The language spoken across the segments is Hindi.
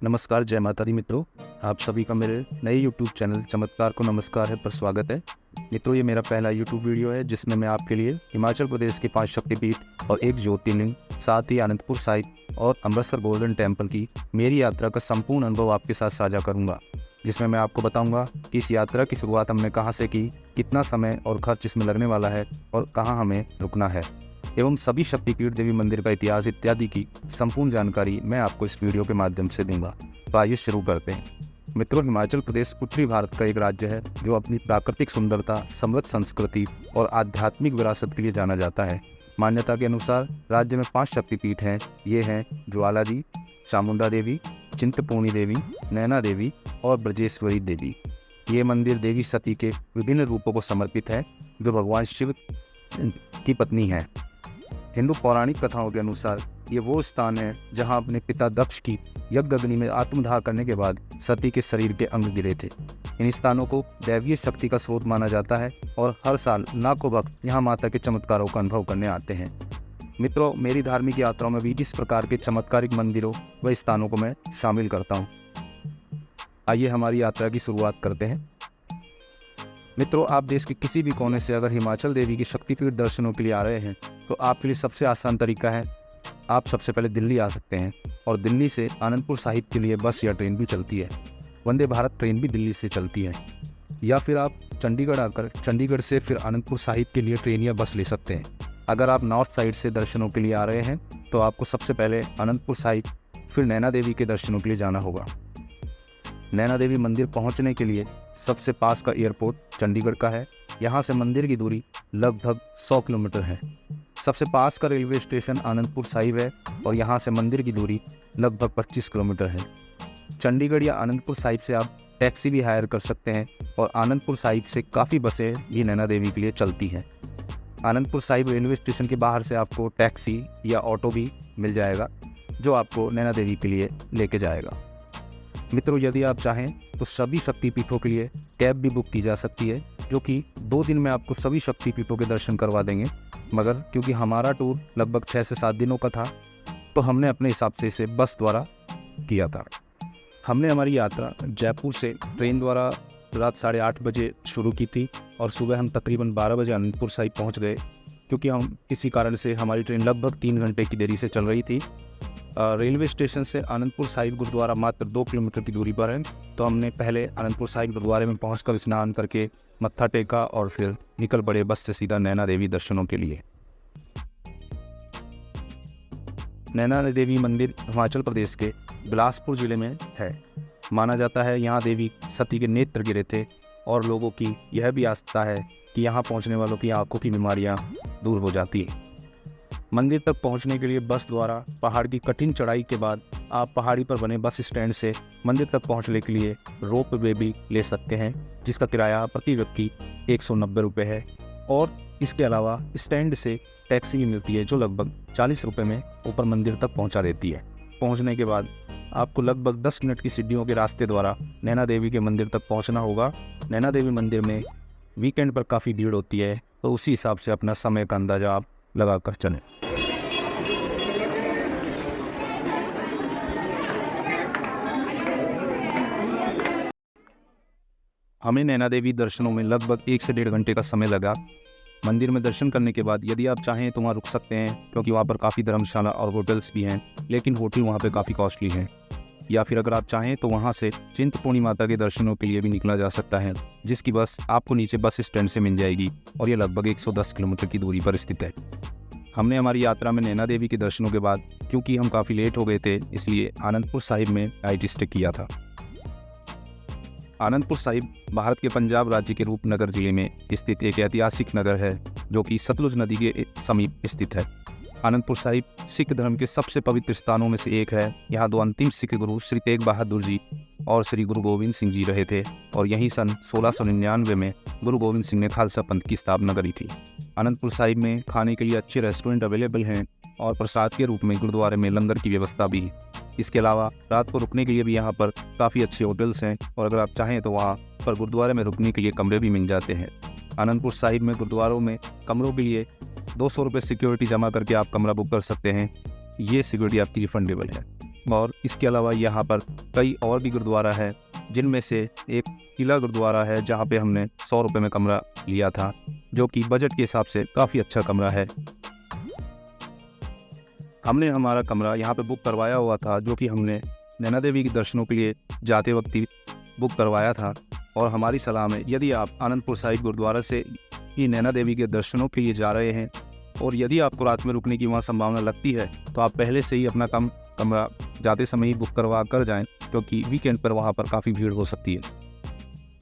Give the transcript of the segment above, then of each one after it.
नमस्कार, जय माता दी मित्रों। आप सभी का मेरे नए यूट्यूब चैनल चमत्कार को नमस्कार है पर स्वागत है। मित्रों, ये मेरा पहला यूट्यूब वीडियो है जिसमें मैं आपके लिए हिमाचल प्रदेश के 5 शक्तिपीठ और 1 ज्योतिर्लिंग, साथ ही आनंदपुर साहिब और अमृतसर गोल्डन टेम्पल की मेरी यात्रा का संपूर्ण अनुभव आपके साथ साझा करूँगा, जिसमें मैं आपको बताऊँगा कि इस यात्रा की शुरुआत हमने कहाँ से की, कितना समय और खर्च इसमें लगने वाला है और कहाँ हमें रुकना है, एवं सभी शक्तिपीठ, देवी मंदिर का इतिहास इत्यादि की संपूर्ण जानकारी मैं आपको इस वीडियो के माध्यम से दूंगा। तो आइए शुरू करते हैं। मित्रों, हिमाचल प्रदेश उत्तरी भारत का एक राज्य है जो अपनी प्राकृतिक सुंदरता, समृद्ध संस्कृति और आध्यात्मिक विरासत के लिए जाना जाता है। मान्यता के अनुसार राज्य में 5 शक्तिपीठ हैं। ये हैं ज्वालाजी, चामुंडा देवी, चिंतपूर्णी देवी, नैना देवी और ब्रजेश्वरी देवी। ये मंदिर देवी सती के विभिन्न रूपों को समर्पित है, जो भगवान शिव की पत्नी है। हिंदू पौराणिक कथाओं के अनुसार ये वो स्थान है जहां अपने पिता दक्ष की यज्ञ अग्नि में आत्मदाह करने के बाद सती के शरीर के अंग गिरे थे। इन स्थानों को दैवीय शक्ति का स्रोत माना जाता है और हर साल लाखों भक्त यहाँ माता के चमत्कारों का अनुभव करने आते हैं। मित्रों, मेरी धार्मिक यात्राओं में भी इस प्रकार के चमत्कारिक मंदिरों व स्थानों को मैं शामिल करता हूँ। आइए हमारी यात्रा की शुरुआत करते हैं। मित्रों, आप देश के किसी भी कोने से अगर हिमाचल देवी की शक्तिपीठ दर्शनों के लिए आ रहे हैं तो आपके लिए सबसे आसान तरीका है, आप सबसे पहले दिल्ली आ सकते हैं और दिल्ली से आनंदपुर साहिब के लिए बस या ट्रेन भी चलती है। वंदे भारत ट्रेन भी दिल्ली से चलती है। या फिर आप चंडीगढ़ आकर चंडीगढ़ से फिर आनंदपुर साहिब के लिए ट्रेन या बस ले सकते हैं। अगर आप नॉर्थ साइड से दर्शनों के लिए आ रहे हैं तो आपको सबसे पहले आनंदपुर साहिब फिर नैना देवी के दर्शनों के लिए जाना होगा। नैना देवी मंदिर पहुंचने के लिए सबसे पास का एयरपोर्ट चंडीगढ़ का है। यहाँ से मंदिर की दूरी लगभग 100 किलोमीटर है। सबसे पास का रेलवे स्टेशन आनंदपुर साहिब है और यहाँ से मंदिर की दूरी लगभग 25 किलोमीटर है। चंडीगढ़ या आनंदपुर साहिब से आप टैक्सी भी हायर कर सकते हैं और आनंदपुर साहिब से काफ़ी बसें भी नैना देवी के लिए चलती हैं। आनंदपुर साहिब रेलवे स्टेशन के बाहर से आपको टैक्सी या ऑटो भी मिल जाएगा जो आपको नैना देवी के लिए लेके जाएगा। मित्रों, यदि आप चाहें तो सभी शक्तिपीठों के लिए कैब भी बुक की जा सकती है, जो कि 2 दिन में आपको सभी शक्तिपीठों के दर्शन करवा देंगे। मगर क्योंकि हमारा टूर लगभग 6 से 7 दिनों का था तो हमने अपने हिसाब से इसे बस द्वारा किया था। हमने हमारी यात्रा जयपुर से ट्रेन द्वारा रात 8:30 बजे शुरू की थी और सुबह हम तकरीबन 12 बजे आनंदपुर साहिब पहुंच गए। क्योंकि हम किसी कारण से हमारी ट्रेन लगभग 3 घंटे की देरी से चल रही थी। रेलवे स्टेशन से आनंदपुर साहिब गुरुद्वारा मात्र 2 किलोमीटर की दूरी पर है, तो हमने पहले आनंदपुर साहिब गुरुद्वारे में पहुंचकर स्नान करके मत्था टेका और फिर निकल पड़े बस से सीधा नैना देवी दर्शनों के लिए। नैना देवी मंदिर हिमाचल प्रदेश के बिलासपुर जिले में है। माना जाता है यहाँ देवी सती के नेत्र गिरे थे और लोगों की यह भी आस्था है कि यहाँ पहुँचने वालों की आंखों की बीमारियाँ दूर हो जाती हैं। मंदिर तक पहुंचने के लिए बस द्वारा पहाड़ की कठिन चढ़ाई के बाद आप पहाड़ी पर बने बस स्टैंड से मंदिर तक पहुंचने के लिए रोप वे भी ले सकते हैं, जिसका किराया प्रति व्यक्ति 190 रुपये है। और इसके अलावा स्टैंड से टैक्सी भी मिलती है जो लगभग 40 रुपये में ऊपर मंदिर तक पहुंचा देती है। पहुंचने के बाद आपको लगभग 10 मिनट की सीढ़ियों के रास्ते द्वारा नैना देवी के मंदिर तक पहुँचना होगा। नैना देवी मंदिर में वीकेंड पर काफ़ी भीड़ होती है, तो उसी हिसाब से अपना समय का अंदाज़ा आप लगा कर चलें। हमें नैना देवी दर्शनों में लगभग 1 से 1.5 घंटे का समय लगा। मंदिर में दर्शन करने के बाद यदि आप चाहें तो वहाँ रुक सकते हैं, क्योंकि वहाँ पर काफ़ी धर्मशाला और होटल्स भी हैं, लेकिन होटल वहाँ पे काफ़ी कॉस्टली हैं। या फिर अगर आप चाहें तो वहाँ से चिंतपूर्णी माता के दर्शनों के लिए भी निकला जा सकता है, जिसकी बस आपको नीचे बस स्टैंड से मिल जाएगी और ये लगभग 110 किलोमीटर की दूरी पर स्थित है। हमने हमारी यात्रा में नैना देवी के दर्शनों के बाद, क्योंकि हम काफ़ी लेट हो गए थे, इसलिए आनंदपुर साहिब में नाइट स्टे किया था। आनंदपुर साहिब भारत के पंजाब राज्य के रूपनगर जिले में स्थित एक ऐतिहासिक नगर है जो कि सतलुज नदी के समीप स्थित है। आनंदपुर साहिब सिख धर्म के सबसे पवित्र स्थानों में से एक है। यहाँ 2 अंतिम सिख गुरु श्री तेग बहादुर जी और श्री गुरु गोविंद सिंह जी रहे थे और यहीं सन 1699 में गुरु गोविंद सिंह ने खालसा पंथ की स्थापना करी थी। आनंदपुर साहिब में खाने के लिए अच्छे रेस्टोरेंट अवेलेबल हैं और प्रसाद के रूप में गुरुद्वारे में लंगर की व्यवस्था भी है। इसके अलावा रात को रुकने के लिए भी यहाँ पर काफ़ी अच्छे होटल्स हैं और अगर आप चाहें तो वहाँ पर गुरुद्वारे में रुकने के लिए कमरे भी मिल जाते हैं। आनंदपुर साहिब में गुरुद्वारों में कमरों के लिए 200 रुपये सिक्योरिटी जमा करके आप कमरा बुक कर सकते हैं। ये सिक्योरिटी आपकी रिफंडेबल है। और इसके अलावा यहाँ पर कई और भी गुरुद्वारा है, जिनमें से एक किला गुरुद्वारा है जहाँ पे हमने 100 रुपये में कमरा लिया था, जो कि बजट के हिसाब से काफ़ी अच्छा कमरा है। हमने हमारा कमरा यहाँ पे बुक करवाया हुआ था, जो कि हमने नैना देवी के दर्शनों के लिए जाते वक्त ही बुक करवाया था। और हमारी सलाह में, यदि आप आनंदपुर साहिब गुरुद्वारा से ही नैना देवी के दर्शनों के लिए जा रहे हैं और यदि आपको रात में रुकने की वहाँ संभावना लगती है, तो आप पहले से ही अपना कमरा जाते समय ही बुक करवा कर जाएं, क्योंकि वीकेंड पर वहाँ पर काफ़ी भीड़ हो सकती है।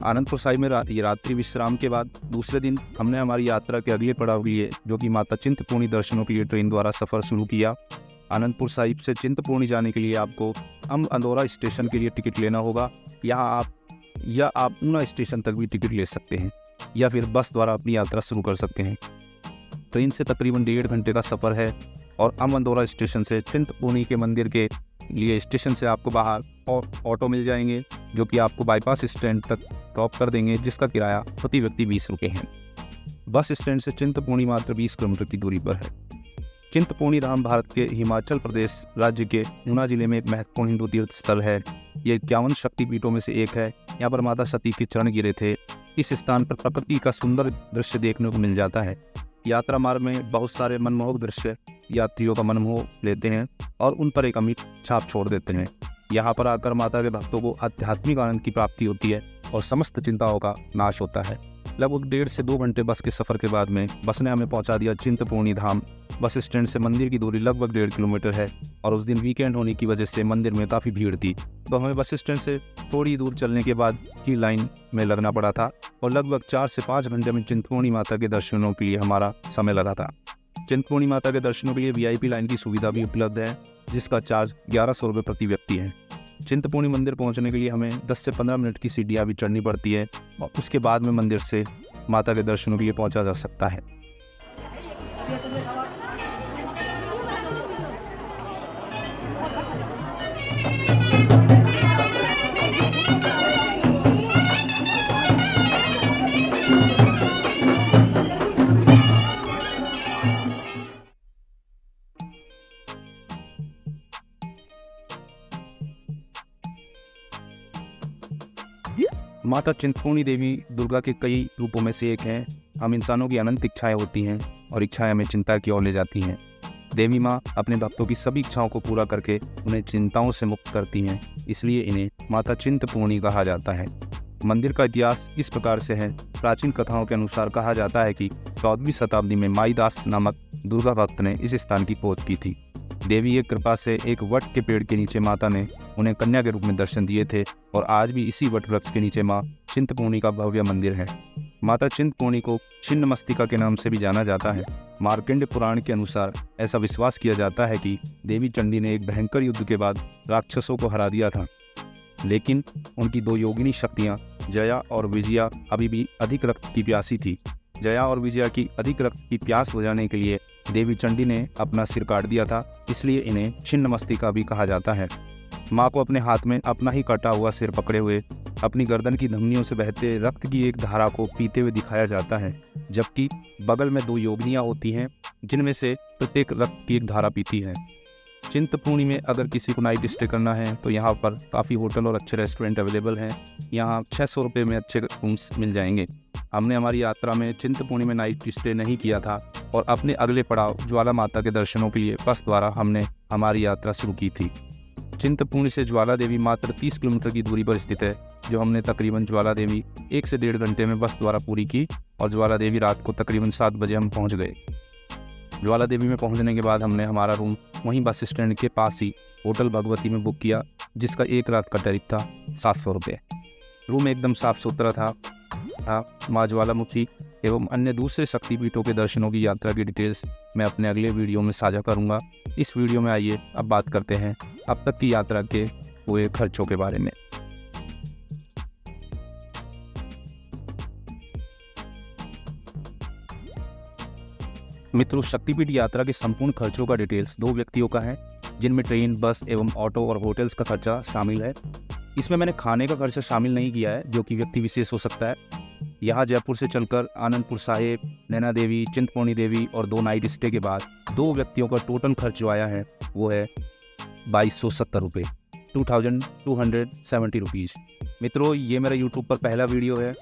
आनंदपुर साहिब में रात्रि विश्राम के बाद दूसरे दिन हमने हमारी यात्रा के अगले पड़ाव के लिए, जो कि माता चिंतपूर्णी दर्शनों के लिए ट्रेन द्वारा सफ़र शुरू किया। आनंदपुर साहिब से चिंतपूर्णी जाने के लिए आपको अंदौरा स्टेशन के लिए टिकट लेना होगा। या आप ऊना स्टेशन तक भी टिकट ले सकते हैं, या फिर बस द्वारा अपनी यात्रा शुरू कर सकते हैं। ट्रेन से तकरीबन 1.5 घंटे का सफ़र है और अंदौरा स्टेशन से चिंतपूर्णी के मंदिर के लिए स्टेशन से आपको बाहर और ऑटो मिल जाएंगे, जो कि आपको बाईपास स्टैंड तक ड्रॉप कर देंगे, जिसका किराया प्रति व्यक्ति 20 रुपये है। बस स्टैंड से चिंतपूर्णी मात्र 20 किलोमीटर की दूरी पर है। चिंतपूर्णी धाम भारत के हिमाचल प्रदेश राज्य के ऊना जिले में एक महत्वपूर्ण हिंदू तीर्थ स्थल है। ये 51 शक्तिपीठों में से एक है। यहाँ पर माता सती के चरण गिरे थे। इस स्थान पर प्रकृति का सुंदर दृश्य देखने को मिल जाता है। यात्रा मार्ग में बहुत सारे मनमोहक दृश्य यात्रियों का मन मोह लेते हैं और उन पर एक अमिट छाप छोड़ देते हैं। यहाँ पर आकर माता के भक्तों को आध्यात्मिक आनंद की प्राप्ति होती है और समस्त चिंताओं का नाश होता है। लगभग 1.5 से 2 घंटे बस के सफ़र के बाद में बस ने हमें पहुँचा दिया चिंतपूर्णी धाम। बस स्टैंड से मंदिर की दूरी लगभग 1.5 किलोमीटर है और उस दिन वीकेंड होने की वजह से मंदिर में काफ़ी भीड़ थी, तो हमें बस स्टैंड से थोड़ी दूर चलने के बाद ही लाइन में लगना पड़ा था और लगभग 4 से 5 घंटे में चिंतपूर्णी माता के दर्शनों के लिए हमारा समय लगा था। चिंतपूर्णी माता के दर्शनों के लिए VIP लाइन की सुविधा भी उपलब्ध है, जिसका चार्ज 1100 रुपये प्रति व्यक्ति है। चिंतपूर्णी मंदिर पहुंचने के लिए हमें 10 से 15 मिनट की सीढ़ियाँ भी चढ़नी पड़ती है और उसके बाद में मंदिर से माता के दर्शनों के लिए पहुंचा जा सकता है। माता चिंतपूर्णी देवी दुर्गा के कई रूपों में से एक हैं। हम इंसानों की अनंत इच्छाएं होती हैं और इच्छाएं हमें चिंता की ओर ले जाती हैं। देवी माँ अपने भक्तों की सभी इच्छाओं को पूरा करके उन्हें चिंताओं से मुक्त करती हैं, इसलिए इन्हें माता चिंतपूर्णी कहा जाता है। मंदिर का इतिहास इस प्रकार से है। प्राचीन कथाओं के अनुसार कहा जाता है कि 14वीं शताब्दी में माईदास नामक दुर्गा भक्त ने इस स्थान की खोज की थी। देवी की कृपा से एक वट के पेड़ के नीचे माता ने उन्हें कन्या के रूप में दर्शन दिए थे और आज भी इसी वट वृक्ष के नीचे माँ चिंतपूर्णी का भव्य मंदिर है। माता चिंतपूर्णी को छिन्नमस्तिका के नाम से भी जाना जाता है। मार्कंडेय पुराण के अनुसार ऐसा विश्वास किया जाता है कि देवी चंडी ने एक भयंकर युद्ध के बाद राक्षसों को हरा दिया था, लेकिन उनकी 2 योगिनी शक्तियाँ जया और विजया अभी भी अधिक रक्त की प्यासी थी। जया और विजया की अधिक रक्त की प्यास बुझाने के लिए देवी चंडी ने अपना सिर काट दिया था, इसलिए इन्हें छिन्नमस्तिका भी कहा जाता है। माँ को अपने हाथ में अपना ही कटा हुआ सिर पकड़े हुए अपनी गर्दन की धमनियों से बहते रक्त की एक धारा को पीते हुए दिखाया जाता है, जबकि बगल में 2 योगिनियाँ होती हैं, जिनमें से प्रत्येक रक्त की एक धारा पीती है। चिंतपूर्णी में अगर किसी को नाइट स्टे करना है तो यहाँ पर काफ़ी होटल और अच्छे रेस्टोरेंट अवेलेबल हैं। यहाँ 600 रुपये में अच्छे रूम्स मिल जाएंगे। हमने हमारी यात्रा में चिंतपूर्णी में नाइट स्टे नहीं किया था और अपने अगले पड़ाव ज्वाला माता के दर्शनों के लिए बस द्वारा हमने हमारी यात्रा शुरू की थी। चिंतपूर्णी से ज्वाला देवी मात्र 30 किलोमीटर की दूरी पर स्थित है, जो हमने तकरीबन ज्वाला देवी 1 से 1.5 घंटे में बस द्वारा पूरी की और ज्वाला देवी रात को तकरीबन 7 बजे हम पहुँच गए। ज्वाला देवी में पहुंचने के बाद हमने हमारा रूम वहीं बस स्टैंड के पास ही होटल भगवती में बुक किया, जिसका एक रात का टैरिफ था 700 रुपये। रूम एकदम साफ सुथरा था। माँ ज्वालामुखी एवं अन्य दूसरे शक्तिपीठों के दर्शनों की यात्रा की डिटेल्स मैं अपने अगले वीडियो में साझा करूँगा। इस वीडियो में आइए अब बात करते हैं अब तक की यात्रा के हुए खर्चों के बारे में। मित्रों, शक्तिपीठ यात्रा के संपूर्ण खर्चों का डिटेल्स 2 व्यक्तियों का है, जिनमें ट्रेन, बस एवं ऑटो और होटल्स का खर्चा शामिल है। इसमें मैंने खाने का खर्चा शामिल नहीं किया है, जो कि व्यक्ति विशेष हो सकता है। यहाँ जयपुर से चलकर आनंदपुर साहिब, नैना देवी, चिंतपूर्णी देवी और 2 नाइट स्टे के बाद 2 व्यक्तियों का टोटल खर्च जो आया है वो है 2270 रुपये, 2270 रुपीज़। मित्रों, ये मेरा यूट्यूब पर पहला वीडियो है।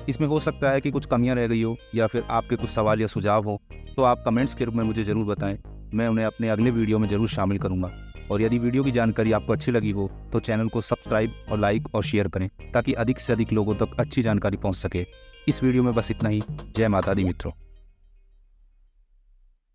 इसमें हो सकता है कि कुछ कमियां रह गई हो या फिर आपके कुछ सवाल या सुझाव हो, तो आप कमेंट्स के रूप में मुझे ज़रूर बताएं। मैं उन्हें अपने अगले वीडियो में ज़रूर शामिल करूंगा। और यदि वीडियो की जानकारी आपको अच्छी लगी हो तो चैनल को सब्सक्राइब और लाइक और शेयर करें, ताकि अधिक से अधिक लोगों तक अच्छी जानकारी पहुंच सके। इस वीडियो में बस इतना ही। जय माता दी मित्रों।